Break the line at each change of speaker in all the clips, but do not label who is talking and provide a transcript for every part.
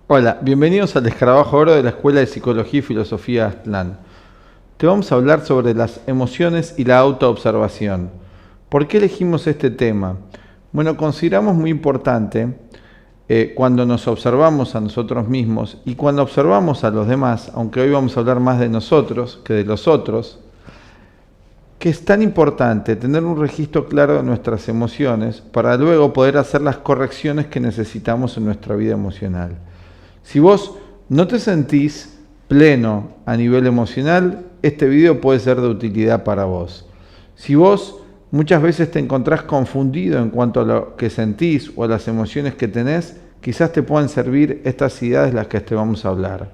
Hola, bienvenidos al Escarabajo Oro de la Escuela de Psicología y Filosofía Aztlán. Te vamos a hablar sobre las emociones y la autoobservación. ¿Por qué elegimos este tema? Bueno, consideramos muy importante cuando nos observamos a nosotros mismos y cuando observamos a los demás, aunque hoy vamos a hablar más de nosotros que de los otros, que es tan importante tener un registro claro de nuestras emociones para luego poder hacer las correcciones que necesitamos en nuestra vida emocional. Si vos no te sentís pleno a nivel emocional, este video puede ser de utilidad para vos. Si vos muchas veces te encontrás confundido en cuanto a lo que sentís o a las emociones que tenés, quizás te puedan servir estas ideas de las que te vamos a hablar.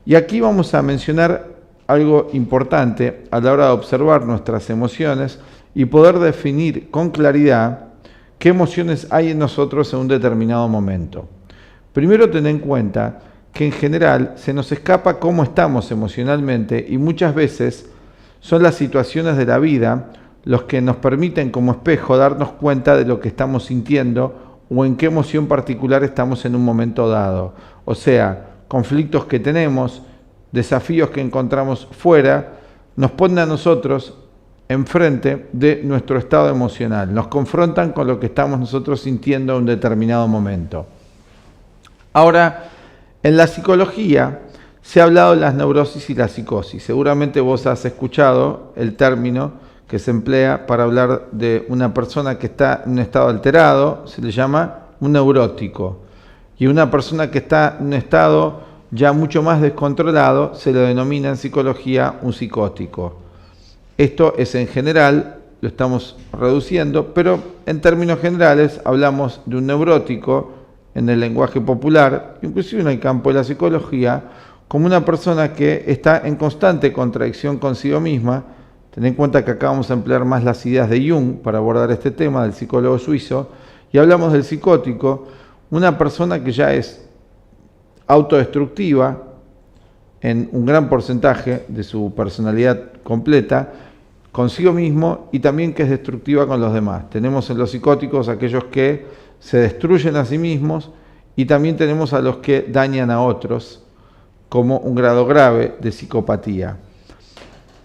Y aquí vamos a mencionar algo importante a la hora de observar nuestras emociones y poder definir con claridad qué emociones hay en nosotros en un determinado momento. Primero ten en cuenta que en general se nos escapa cómo estamos emocionalmente y muchas veces son las situaciones de la vida los que nos permiten como espejo darnos cuenta de lo que estamos sintiendo o en qué emoción particular estamos en un momento dado. O sea, conflictos que tenemos, desafíos que encontramos fuera, nos ponen a nosotros enfrente de nuestro estado emocional, nos confrontan con lo que estamos nosotros sintiendo en un determinado momento. Ahora, en la psicología se ha hablado de las neurosis y la psicosis. Seguramente vos has escuchado el término que se emplea para hablar de una persona que está en un estado alterado, se le llama un neurótico. Y una persona que está en un estado ya mucho más descontrolado se le denomina en psicología un psicótico. Esto es en general, lo estamos reduciendo, pero en términos generales hablamos de un neurótico en el lenguaje popular, inclusive en el campo de la psicología, como una persona que está en constante contradicción consigo misma. Ten en cuenta que acá vamos a emplear más las ideas de Jung para abordar este tema, del psicólogo suizo, y hablamos del psicótico, una persona que ya es autodestructiva en un gran porcentaje de su personalidad completa, consigo mismo, y también que es destructiva con los demás. Tenemos en los psicóticos aquellos que se destruyen a sí mismos y también tenemos a los que dañan a otros como un grado grave de psicopatía.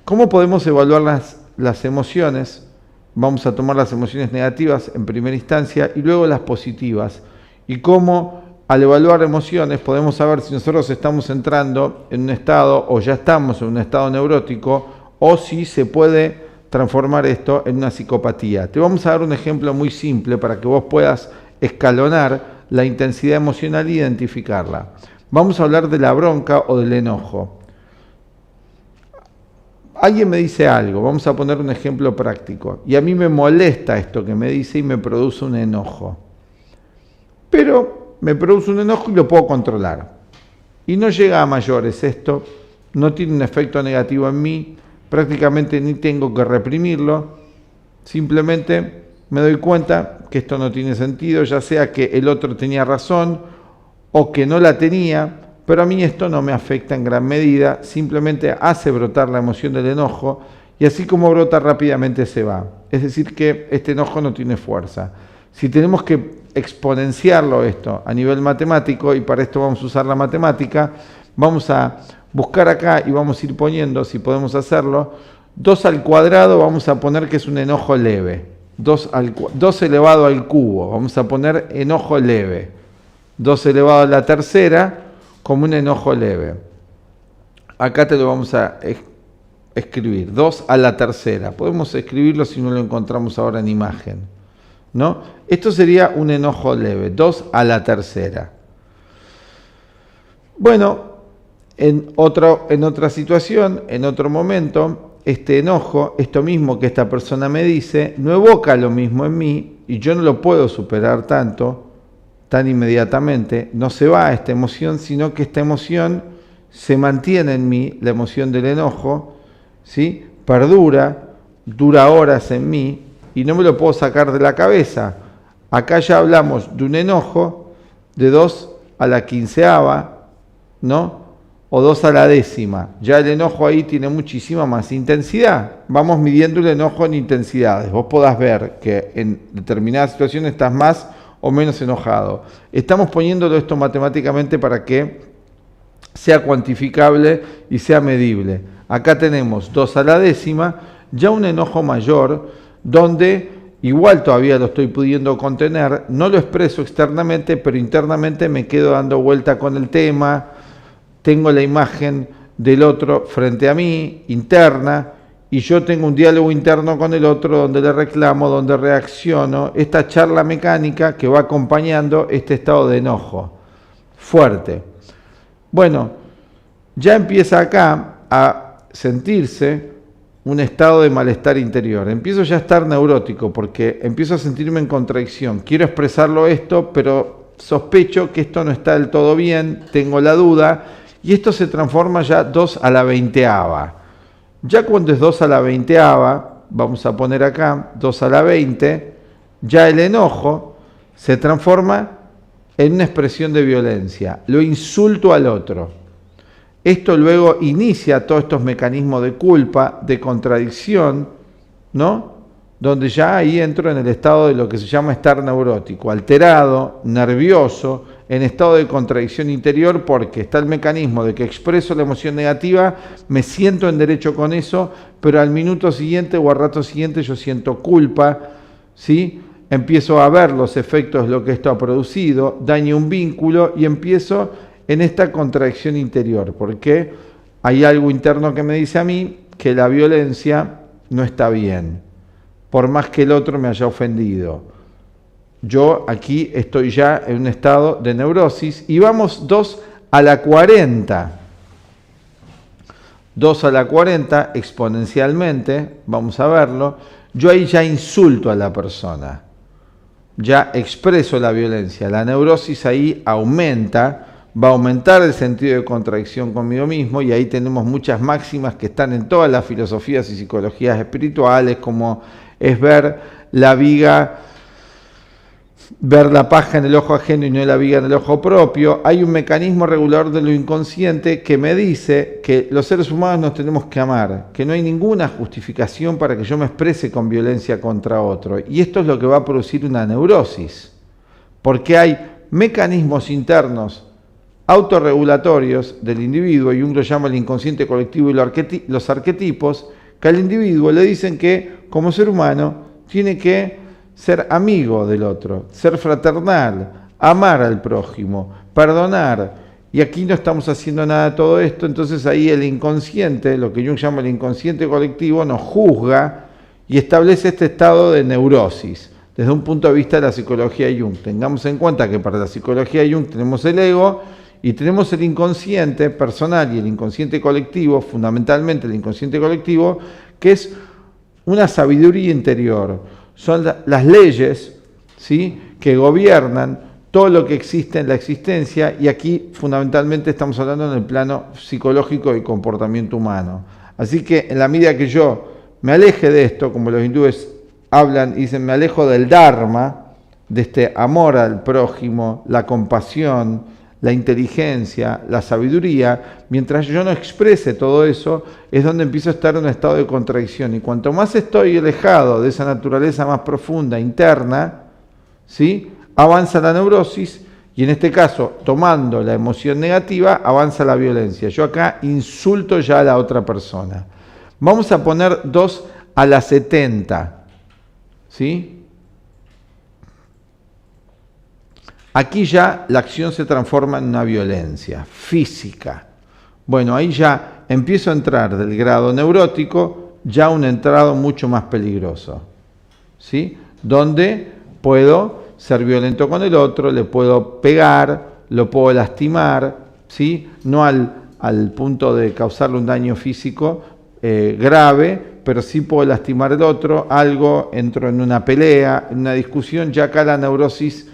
¿Cómo podemos evaluar las emociones? Vamos a tomar las emociones negativas en primera instancia y luego las positivas. Y cómo al evaluar emociones podemos saber si nosotros estamos entrando en un estado o ya estamos en un estado neurótico o si se puede transformar esto en una psicopatía. Te vamos a dar un ejemplo muy simple para que vos puedas escalonar la intensidad emocional e identificarla. Vamos a hablar de la bronca o del enojo. Alguien me dice algo, vamos a poner un ejemplo práctico, y a mí me molesta esto que me dice y me produce un enojo. Pero me produce un enojo y lo puedo controlar. Y no llega a mayores esto, no tiene un efecto negativo en mí, prácticamente ni tengo que reprimirlo, simplemente me doy cuenta que esto no tiene sentido, ya sea que el otro tenía razón o que no la tenía, pero a mí esto no me afecta en gran medida, simplemente hace brotar la emoción del enojo y así como brota rápidamente se va. Es decir que este enojo no tiene fuerza. Si tenemos que exponenciarlo esto a nivel matemático, y para esto vamos a usar la matemática, vamos a buscar acá y vamos a ir poniendo, si podemos hacerlo, 2 al cuadrado vamos a poner que es un enojo leve. 2 elevado al cubo, vamos a poner enojo leve. 2 elevado a la tercera como un enojo leve. Acá te lo vamos a escribir, 2 a la tercera. Podemos escribirlo si no lo encontramos ahora en imagen, ¿no? Esto sería un enojo leve, 2 a la tercera. Bueno, en otra situación, en otro momento, este enojo, esto mismo que esta persona me dice, no evoca lo mismo en mí y yo no lo puedo superar tan inmediatamente, no se va esta emoción, sino que esta emoción se mantiene en mí, la emoción del enojo, ¿sí? Perdura, dura horas en mí y no me lo puedo sacar de la cabeza. Acá ya hablamos de un enojo de 2 a la quinceava, ¿no? O 2 a la décima. Ya el enojo ahí tiene muchísima más intensidad. Vamos midiendo el enojo en intensidades. Vos podás ver que en determinadas situaciones estás más o menos enojado. Estamos poniéndolo esto matemáticamente para que sea cuantificable y sea medible. Acá tenemos 2 a la décima, ya un enojo mayor, donde igual todavía lo estoy pudiendo contener, no lo expreso externamente, pero internamente me quedo dando vuelta con el tema, tengo la imagen del otro frente a mí, interna, y yo tengo un diálogo interno con el otro donde le reclamo, donde reacciono, esta charla mecánica que va acompañando este estado de enojo fuerte. Bueno, ya empieza acá a sentirse un estado de malestar interior. Empiezo ya a estar neurótico porque empiezo a sentirme en contradicción. Quiero expresarlo esto, pero sospecho que esto no está del todo bien, tengo la duda, y esto se transforma ya 2 a la 20ava. Ya cuando es 2 a la 20ava, vamos a poner acá 2 a la 20, ya el enojo se transforma en una expresión de violencia. Lo insulto al otro. Esto luego inicia todos estos mecanismos de culpa, de contradicción, ¿no? Donde ya ahí entro en el estado de lo que se llama estar neurótico, alterado, nervioso, en estado de contradicción interior, porque está el mecanismo de que expreso la emoción negativa, me siento en derecho con eso, pero al minuto siguiente o al rato siguiente yo siento culpa, ¿sí? Empiezo a ver los efectos de lo que esto ha producido, daño un vínculo y empiezo en esta contradicción interior, porque hay algo interno que me dice a mí que la violencia no está bien, por más que el otro me haya ofendido. Yo aquí estoy ya en un estado de neurosis y vamos 2 a la 40. 2 a la 40 exponencialmente, vamos a verlo, yo ahí ya insulto a la persona, ya expreso la violencia, la neurosis ahí aumenta, va a aumentar el sentido de contradicción conmigo mismo y ahí tenemos muchas máximas que están en todas las filosofías y psicologías espirituales, como es ver la viga, ver la paja en el ojo ajeno y no la viga en el ojo propio. Hay un mecanismo regulador de lo inconsciente que me dice que los seres humanos nos tenemos que amar, que no hay ninguna justificación para que yo me exprese con violencia contra otro. Y esto es lo que va a producir una neurosis, porque hay mecanismos internos autorregulatorios del individuo, y uno lo llama el inconsciente colectivo y los arquetipos, que al individuo le dicen que como ser humano tiene que ser amigo del otro, ser fraternal, amar al prójimo, perdonar. Y aquí no estamos haciendo nada de todo esto, entonces ahí el inconsciente, lo que Jung llama el inconsciente colectivo, nos juzga y establece este estado de neurosis desde un punto de vista de la psicología de Jung. Tengamos en cuenta que para la psicología de Jung tenemos el ego y tenemos el inconsciente personal y el inconsciente colectivo, fundamentalmente el inconsciente colectivo, que es una sabiduría interior. Son las leyes, ¿sí?, que gobiernan todo lo que existe en la existencia, y aquí fundamentalmente estamos hablando en el plano psicológico y comportamiento humano. Así que en la medida que yo me aleje de esto, como los hindúes hablan y dicen, me alejo del Dharma, de este amor al prójimo, la compasión, la inteligencia, la sabiduría, mientras yo no exprese todo eso, es donde empiezo a estar en un estado de contradicción. Y cuanto más estoy alejado de esa naturaleza más profunda, interna, ¿sí?, avanza la neurosis, y en este caso, tomando la emoción negativa, avanza la violencia. Yo acá insulto ya a la otra persona. Vamos a poner 2 a la 70, ¿sí? Aquí ya la acción se transforma en una violencia física. Bueno, ahí ya empiezo a entrar del grado neurótico ya un entrado mucho más peligroso, ¿sí?, donde puedo ser violento con el otro, le puedo pegar, lo puedo lastimar, ¿sí?, no al punto de causarle un daño físico grave, pero sí puedo lastimar al otro, entro en una pelea, en una discusión, ya acá la neurosis,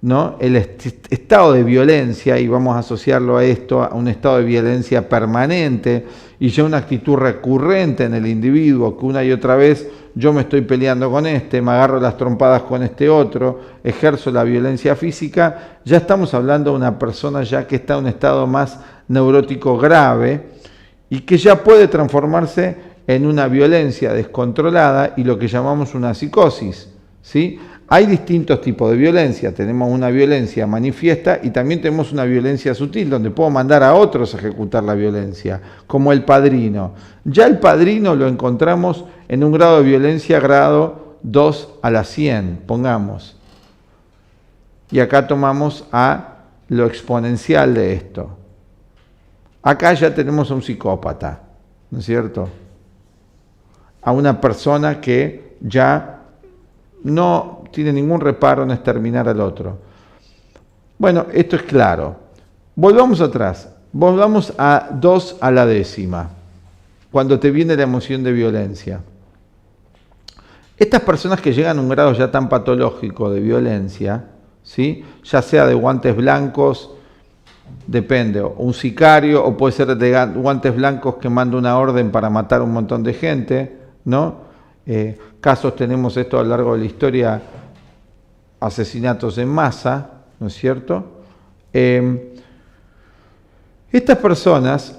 ¿no?, el estado de violencia, y vamos a asociarlo a esto, a un estado de violencia permanente y ya una actitud recurrente en el individuo, que una y otra vez yo me estoy peleando con este, me agarro las trompadas con este otro, ejerzo la violencia física. Ya estamos hablando de una persona ya que está en un estado más neurótico grave y que ya puede transformarse en una violencia descontrolada y lo que llamamos una psicosis, ¿sí? Hay distintos tipos de violencia. Tenemos una violencia manifiesta y también tenemos una violencia sutil, donde puedo mandar a otros a ejecutar la violencia, como el padrino. Ya el padrino lo encontramos en un grado de violencia grado 2 a la 100, pongamos. Y acá tomamos a lo exponencial de esto. Acá ya tenemos a un psicópata, ¿no es cierto? A una persona que ya no tiene ningún reparo en exterminar al otro. Bueno, esto es claro. Volvamos atrás. Volvamos a 2 a la décima, cuando te viene la emoción de violencia. Estas personas que llegan a un grado ya tan patológico de violencia, ¿sí? Ya sea de guantes blancos, depende, un sicario, o puede ser de guantes blancos que manda una orden para matar a un montón de gente, ¿no? Casos tenemos esto a lo largo de la historia, asesinatos en masa, ¿no es cierto? Estas personas,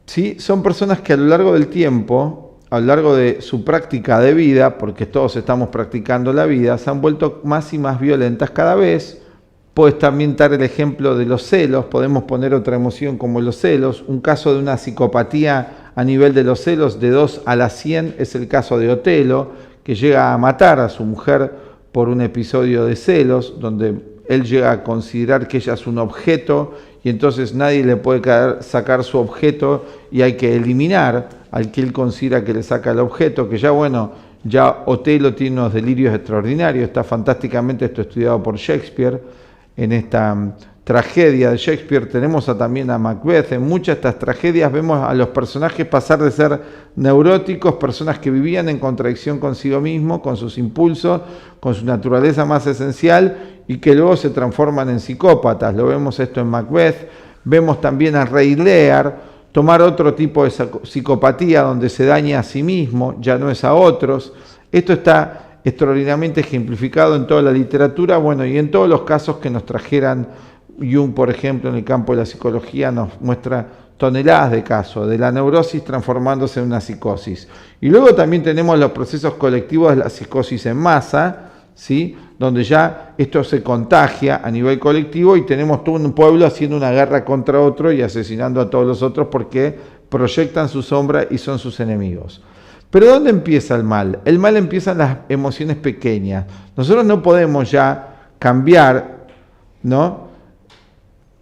¿sí? Son personas que a lo largo del tiempo, a lo largo de su práctica de vida, porque todos estamos practicando la vida, se han vuelto más y más violentas cada vez. Puedes también dar el ejemplo de los celos, podemos poner otra emoción como los celos. Un caso de una psicopatía a nivel de los celos de 2 a la 100 es el caso de Otelo, que llega a matar a su mujer por un episodio de celos, donde él llega a considerar que ella es un objeto y entonces nadie le puede sacar su objeto y hay que eliminar al que él considera que le saca el objeto, que ya bueno, ya Otelo tiene unos delirios extraordinarios, está fantásticamente esto estudiado por Shakespeare. En esta tragedia de Shakespeare tenemos también a Macbeth. En muchas de estas tragedias vemos a los personajes pasar de ser neuróticos, personas que vivían en contradicción consigo mismo, con sus impulsos, con su naturaleza más esencial, y que luego se transforman en psicópatas. Lo vemos esto en Macbeth. Vemos también al rey Lear tomar otro tipo de psicopatía donde se daña a sí mismo, ya no es a otros. Esto está extraordinariamente ejemplificado en toda la literatura, bueno, y en todos los casos que nos trajeran. Jung, por ejemplo, en el campo de la psicología nos muestra toneladas de casos, de la neurosis transformándose en una psicosis. Y luego también tenemos los procesos colectivos de la psicosis en masa, ¿sí? Donde ya esto se contagia a nivel colectivo y tenemos todo un pueblo haciendo una guerra contra otro y asesinando a todos los otros porque proyectan su sombra y son sus enemigos. Pero ¿dónde empieza el mal? El mal empieza en las emociones pequeñas. Nosotros no podemos ya cambiar, ¿no?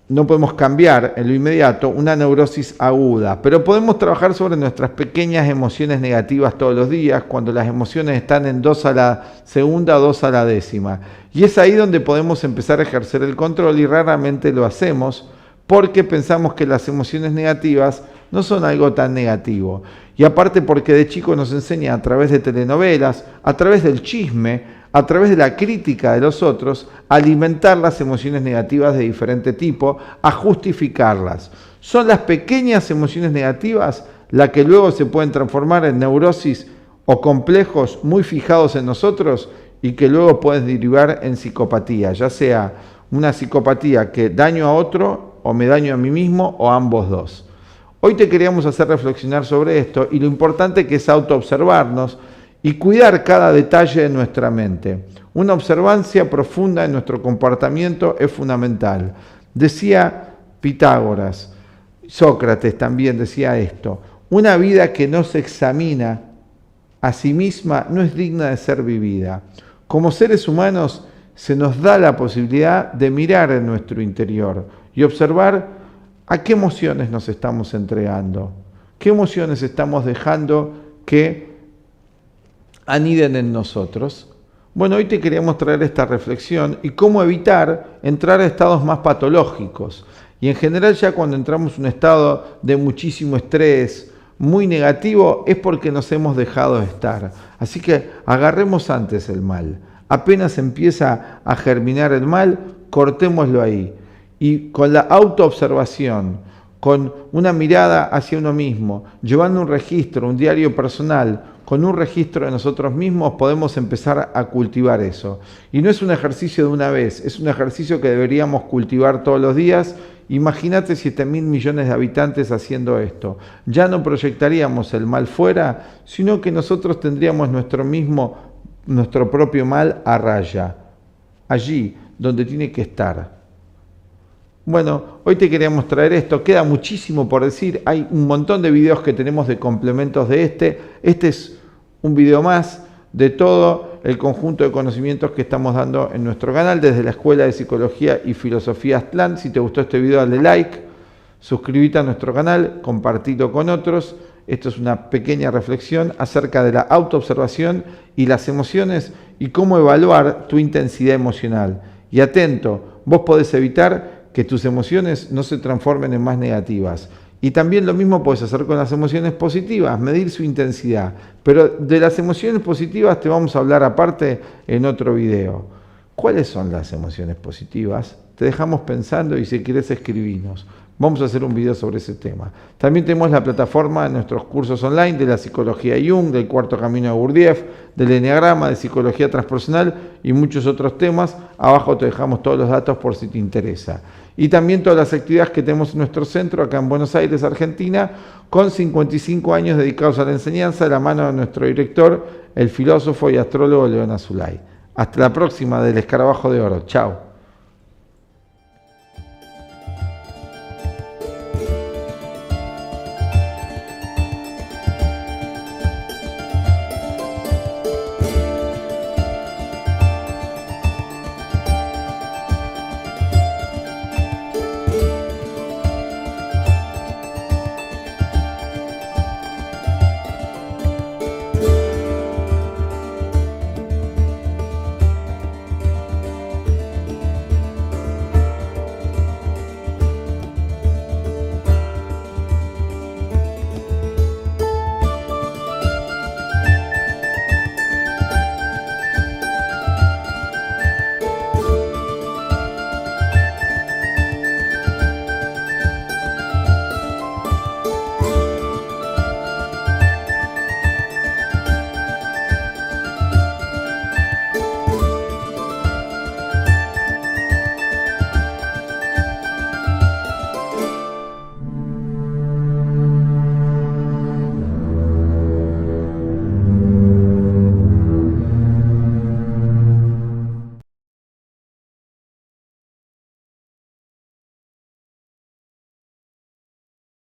No podemos cambiar en lo inmediato una neurosis aguda, pero podemos trabajar sobre nuestras pequeñas emociones negativas todos los días, cuando las emociones están en 2 a la segunda o 2 a la décima. Y es ahí donde podemos empezar a ejercer el control y raramente lo hacemos porque pensamos que las emociones negativas no son algo tan negativo. Y aparte porque de chico nos enseña a través de telenovelas, a través del chisme, a través de la crítica de los otros, a alimentar las emociones negativas de diferente tipo, a justificarlas. Son las pequeñas emociones negativas las que luego se pueden transformar en neurosis o complejos muy fijados en nosotros y que luego pueden derivar en psicopatía, ya sea una psicopatía que daño a otro o me daño a mí mismo o ambos dos. Hoy te queríamos hacer reflexionar sobre esto y lo importante que es autoobservarnos y cuidar cada detalle de nuestra mente. Una observancia profunda en nuestro comportamiento es fundamental. Decía Pitágoras, Sócrates también decía esto: una vida que no se examina a sí misma no es digna de ser vivida. Como seres humanos se nos da la posibilidad de mirar en nuestro interior y observar a qué emociones nos estamos entregando, qué emociones estamos dejando que aniden en nosotros. Bueno, hoy te queríamos traer esta reflexión y cómo evitar entrar a estados más patológicos. Y en general ya cuando entramos en un estado de muchísimo estrés, muy negativo, es porque nos hemos dejado de estar. Así que agarremos antes el mal. Apenas empieza a germinar el mal, cortémoslo ahí. Y con la autoobservación, con una mirada hacia uno mismo, llevando un registro, un diario personal, con un registro de nosotros mismos, podemos empezar a cultivar eso. Y no es un ejercicio de una vez, es un ejercicio que deberíamos cultivar todos los días. Imagínate 7.000 millones de habitantes haciendo esto. Ya no proyectaríamos el mal fuera, sino que nosotros tendríamos nuestro propio mal a raya, allí donde tiene que estar. Bueno, hoy te queríamos traer esto, queda muchísimo por decir, hay un montón de videos que tenemos de complementos de este es un video más de todo el conjunto de conocimientos que estamos dando en nuestro canal desde la Escuela de Psicología y Filosofía Aztlán. Si te gustó este video, dale like, suscríbete a nuestro canal, compartilo con otros. Esto es una pequeña reflexión acerca de la autoobservación y las emociones y cómo evaluar tu intensidad emocional. Y atento, vos podés evitar que tus emociones no se transformen en más negativas. Y también lo mismo puedes hacer con las emociones positivas, medir su intensidad. Pero de las emociones positivas te vamos a hablar aparte en otro video. ¿Cuáles son las emociones positivas? Te dejamos pensando y si querés escribinos. Vamos a hacer un video sobre ese tema. También tenemos la plataforma de nuestros cursos online de la psicología Jung, del cuarto camino de Gurdjieff, del enneagrama, de psicología transpersonal y muchos otros temas. Abajo te dejamos todos los datos por si te interesa. Y también todas las actividades que tenemos en nuestro centro acá en Buenos Aires, Argentina, con 55 años dedicados a la enseñanza, de la mano de nuestro director, el filósofo y astrólogo León Azulay. Hasta la próxima del Escarabajo de Oro. Chao.